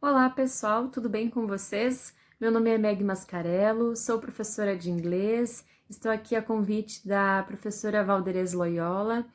Olá pessoal, tudo bem com vocês? Meu nome é Meg Mascarello, sou professora de inglês, estou aqui a convite da professora Valderez Loyola,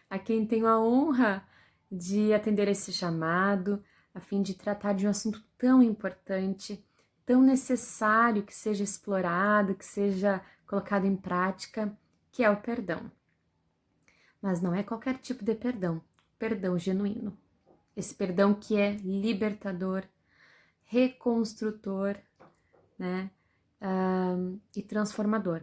a quem tenho a honra de atender esse chamado, a fim de tratar de um assunto tão importante, tão necessário que seja explorado, que seja colocado em prática, que é o perdão. Mas não é qualquer tipo de perdão, perdão genuíno. Esse perdão que é libertador, reconstrutor, né, e transformador.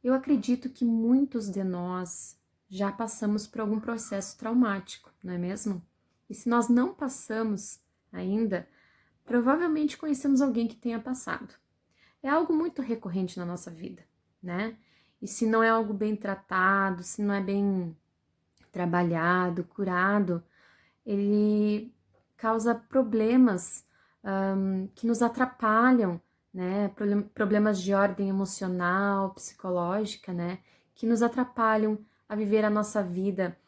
Eu acredito que muitos de nós já passamos por algum processo traumático, não é mesmo? E se nós não passamos ainda, provavelmente conhecemos alguém que tenha passado. É algo muito recorrente na nossa vida, né? E se não é algo bem tratado, se não é bem trabalhado, curado, ele causa problemas que nos atrapalham, né? Problemas de ordem emocional, psicológica, né? Que nos atrapalham a viver a nossa vida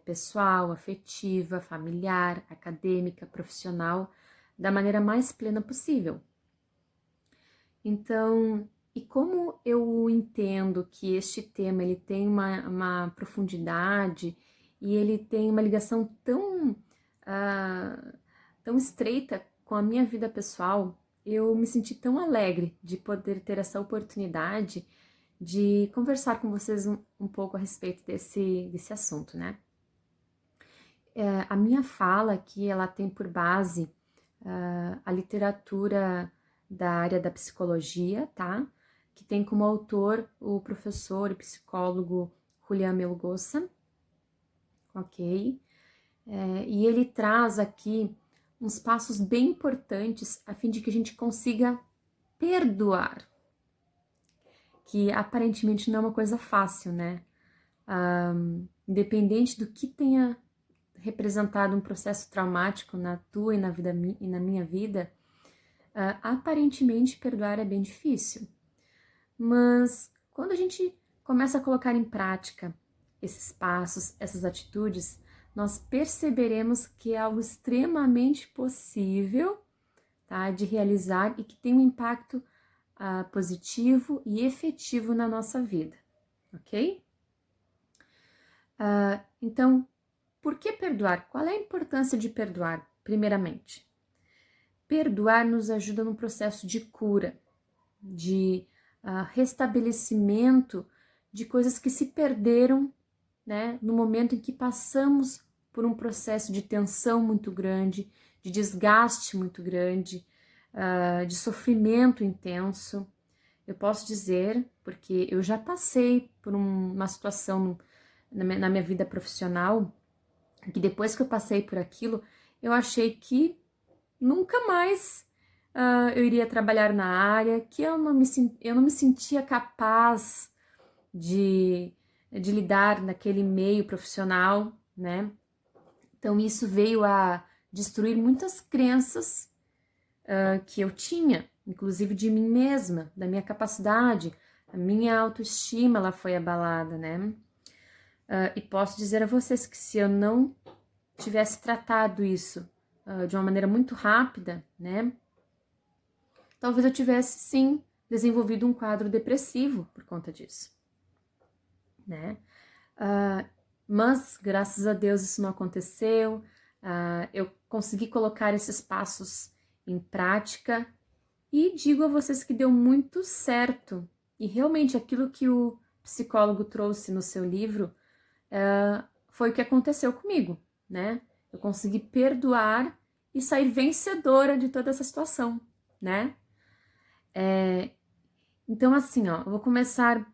pessoal, afetiva, familiar, acadêmica, profissional, da maneira mais plena possível. Então, e como eu entendo que este tema ele tem uma profundidade e ele tem uma ligação tão estreita com a minha vida pessoal, eu me senti tão alegre de poder ter essa oportunidade de conversar com vocês um pouco a respeito desse assunto, né? A minha fala aqui, ela tem por base a literatura da área da psicologia, tá? Que tem como autor o professor e psicólogo Julian Melgosa, ok? E ele traz aqui uns passos bem importantes a fim de que a gente consiga perdoar, que aparentemente não é uma coisa fácil, né? Independente do que tenha representado um processo traumático na tua e na minha vida, aparentemente perdoar é bem difícil. Mas quando a gente começa a colocar em prática esses passos, essas atitudes, nós perceberemos que é algo extremamente possível, tá, de realizar e que tem um impacto positivo e efetivo na nossa vida, ok? Então, por que perdoar? Qual é a importância de perdoar, primeiramente? Perdoar nos ajuda no processo de cura, de restabelecimento de coisas que se perderam, né, no momento em que passamos por um processo de tensão muito grande, de desgaste muito grande, de sofrimento intenso. Eu posso dizer, porque eu já passei por uma situação na minha vida profissional, que depois que eu passei por aquilo, eu achei que nunca mais eu iria trabalhar na área, que eu não me sentia capaz de lidar naquele meio profissional, né? Então isso veio a destruir muitas crenças que eu tinha, inclusive de mim mesma, da minha capacidade, a minha autoestima ela foi abalada, né? E posso dizer a vocês que se eu não tivesse tratado isso de uma maneira muito rápida, né? Talvez eu tivesse sim desenvolvido um quadro depressivo por conta disso, né? Mas graças a Deus isso não aconteceu. Eu consegui colocar esses passos em prática e digo a vocês que deu muito certo. E realmente aquilo que o psicólogo trouxe no seu livro foi o que aconteceu comigo, né? Eu consegui perdoar e sair vencedora de toda essa situação, né? Então, assim, ó, eu vou começar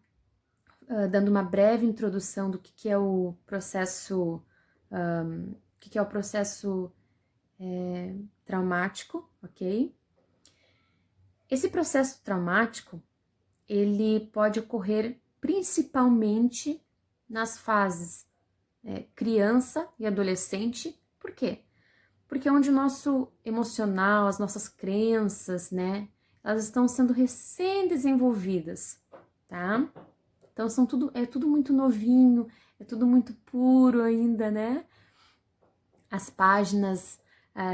dando uma breve introdução do que é o processo, o que é o processo traumático, ok? Esse processo traumático, ele pode ocorrer principalmente nas fases criança e adolescente. Por quê? Porque é onde o nosso emocional, as nossas crenças, né, elas estão sendo recém-desenvolvidas, tá? Então é tudo muito novinho, é tudo muito puro ainda, né? As páginas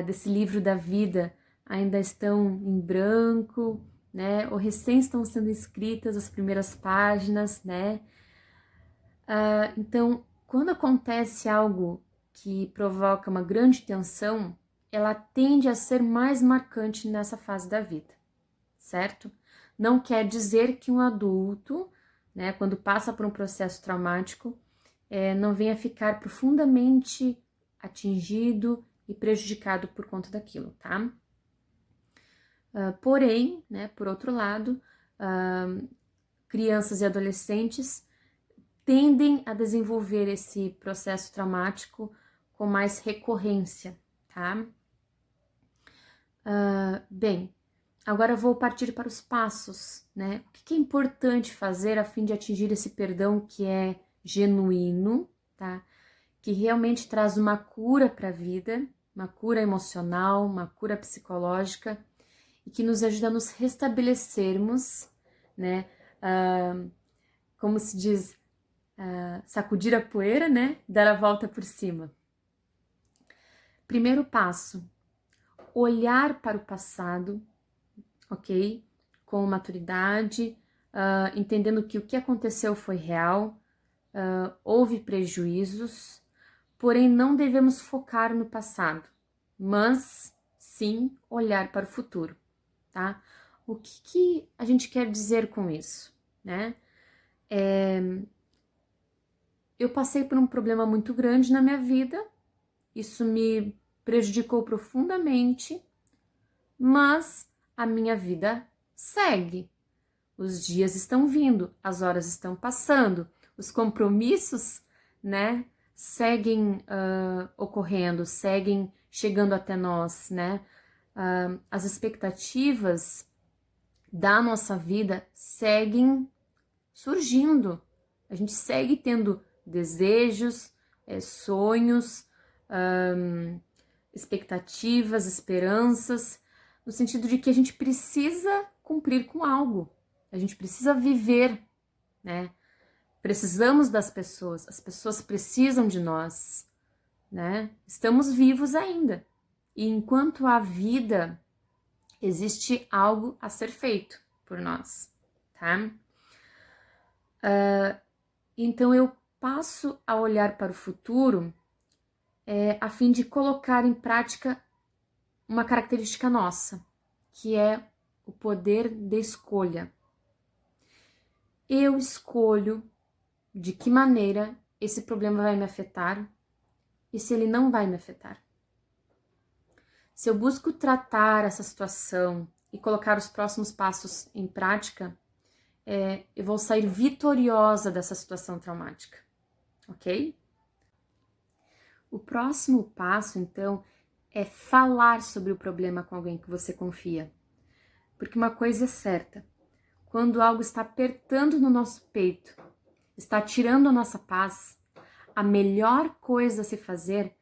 desse livro da vida ainda estão em branco, né? Ou recém estão sendo escritas as primeiras páginas, né? Então, quando acontece algo que provoca uma grande tensão, ela tende a ser mais marcante nessa fase da vida, certo? Não quer dizer que um adulto, né, quando passa por um processo traumático, não venha ficar profundamente atingido e prejudicado por conta daquilo, tá? Porém, né, por outro lado, crianças e adolescentes tendem a desenvolver esse processo traumático com mais recorrência, tá? Bem, agora eu vou partir para os passos, né? O que é importante fazer a fim de atingir esse perdão que é genuíno, tá? Que realmente traz uma cura para a vida, uma cura emocional, uma cura psicológica e que nos ajuda a nos restabelecermos, né? Como se diz, sacudir a poeira, né? Dar a volta por cima. Primeiro passo, olhar para o passado, ok? Com maturidade, entendendo que o que aconteceu foi real, houve prejuízos, porém não devemos focar no passado, mas sim olhar para o futuro, tá? O que a gente quer dizer com isso, né? Eu passei por um problema muito grande na minha vida, isso me prejudicou profundamente, mas a minha vida segue. Os dias estão vindo, as horas estão passando, os compromissos, né, seguem ocorrendo, seguem chegando até nós, né? As expectativas da nossa vida seguem surgindo. A gente segue tendo desejos, sonhos, expectativas, esperanças, no sentido de que a gente precisa cumprir com algo, a gente precisa viver, né? Precisamos das pessoas, as pessoas precisam de nós, né? Estamos vivos ainda. E enquanto há vida, existe algo a ser feito por nós, tá? Então eu passo a olhar para o futuro a fim de colocar em prática uma característica nossa, que é o poder de escolha. Eu escolho de que maneira esse problema vai me afetar e se ele não vai me afetar. Se eu busco tratar essa situação e colocar os próximos passos em prática, eu vou sair vitoriosa dessa situação traumática, ok? O próximo passo, então, é falar sobre o problema com alguém que você confia. Porque uma coisa é certa, quando algo está apertando no nosso peito, está tirando a nossa paz, a melhor coisa a se fazer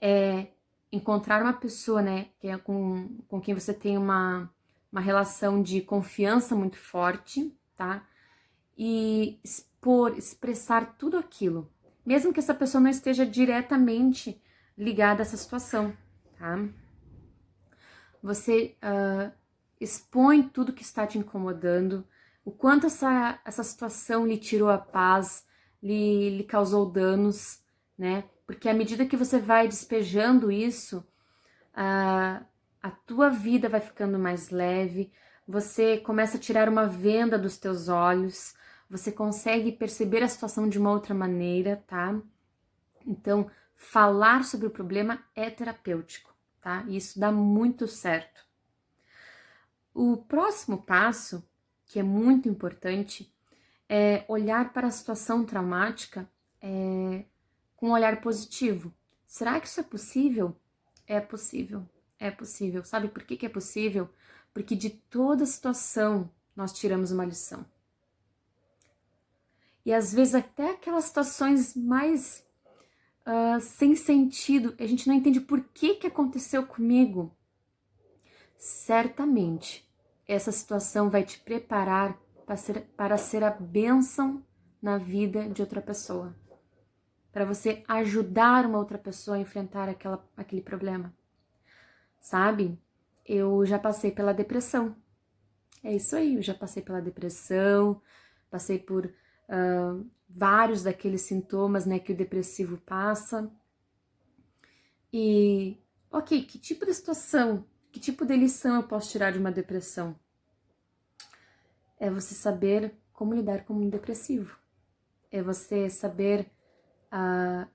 é encontrar uma pessoa, né, que é com quem você tem uma relação de confiança muito forte, tá? E expressar tudo aquilo, mesmo que essa pessoa não esteja diretamente ligada a essa situação, tá? Você expõe tudo que está te incomodando, o quanto essa situação lhe tirou a paz, lhe causou danos, né? Porque à medida que você vai despejando isso, a tua vida vai ficando mais leve, você começa a tirar uma venda dos teus olhos, você consegue perceber a situação de uma outra maneira, tá? Então, falar sobre o problema é terapêutico, tá? E isso dá muito certo. O próximo passo, que é muito importante, é olhar para a situação traumática com um olhar positivo. Será que isso é possível? É possível, é possível. Sabe por que é possível? Porque de toda situação nós tiramos uma lição. E às vezes até aquelas situações mais sem sentido, a gente não entende por que aconteceu comigo. Certamente, essa situação vai te preparar para ser a bênção na vida de outra pessoa. Para você ajudar uma outra pessoa a enfrentar aquele problema. sabe? Eu já passei pela depressão. É isso aí, eu já passei pela depressão, passei por vários daqueles sintomas, né, que o depressivo passa. E, ok, que tipo de situação, que tipo de lição eu posso tirar de uma depressão? É você saber como lidar com um depressivo. É você saber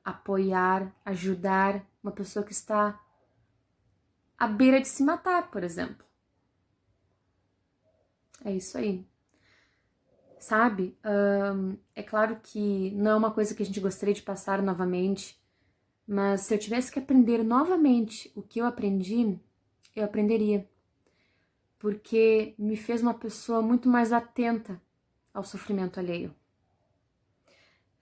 apoiar, ajudar uma pessoa que está à beira de se matar, por exemplo. É isso aí. Sabe? É claro que não é uma coisa que a gente gostaria de passar novamente, mas se eu tivesse que aprender novamente o que eu aprenderia. Porque me fez uma pessoa muito mais atenta ao sofrimento alheio.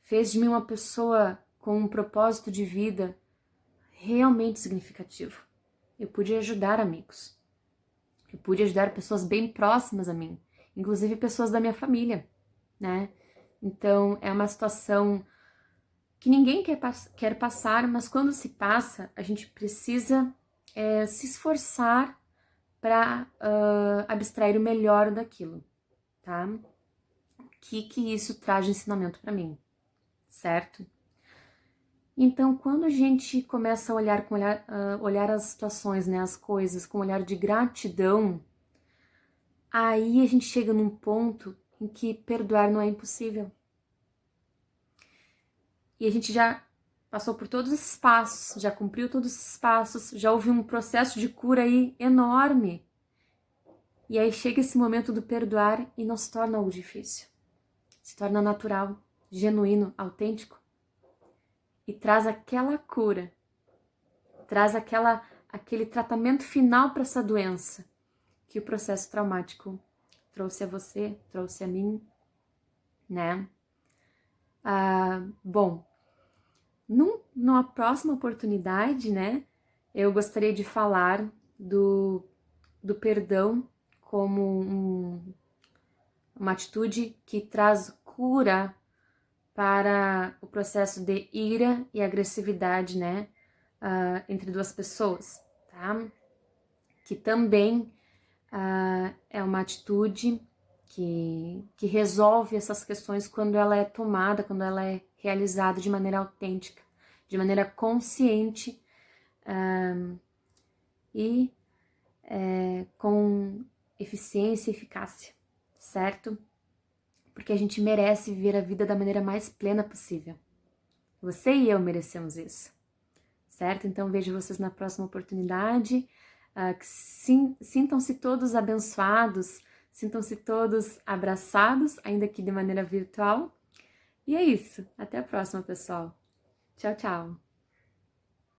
Fez de mim uma pessoa com um propósito de vida realmente significativo. Eu pude ajudar amigos. Eu pude ajudar pessoas bem próximas a mim, inclusive pessoas da minha família, né? Então, é uma situação que ninguém quer passar, mas quando se passa, a gente precisa se esforçar para abstrair o melhor daquilo, tá? O que isso traz de ensinamento para mim, certo? Então, quando a gente começa a olhar as situações, né, as coisas com um olhar de gratidão, aí a gente chega num ponto em que perdoar não é impossível. E a gente já passou por todos esses passos, já cumpriu todos esses passos, já houve um processo de cura aí enorme. E aí chega esse momento do perdoar e não se torna algo difícil. Se torna natural, genuíno, autêntico. E traz aquela cura, traz aquele tratamento final para essa doença que o processo traumático trouxe a você, trouxe a mim, né? Bom, numa próxima oportunidade, né, eu gostaria de falar do perdão como uma atitude que traz cura para o processo de ira e agressividade, né, entre duas pessoas, tá? Que também é uma atitude que resolve essas questões quando ela é tomada, quando ela é realizada de maneira autêntica, de maneira consciente e com eficiência e eficácia, certo? Porque a gente merece viver a vida da maneira mais plena possível. Você e eu merecemos isso, certo? Então vejo vocês na próxima oportunidade. Sintam-se todos abençoados, sintam-se todos abraçados, ainda que de maneira virtual. E é isso. Até a próxima, pessoal. Tchau, tchau.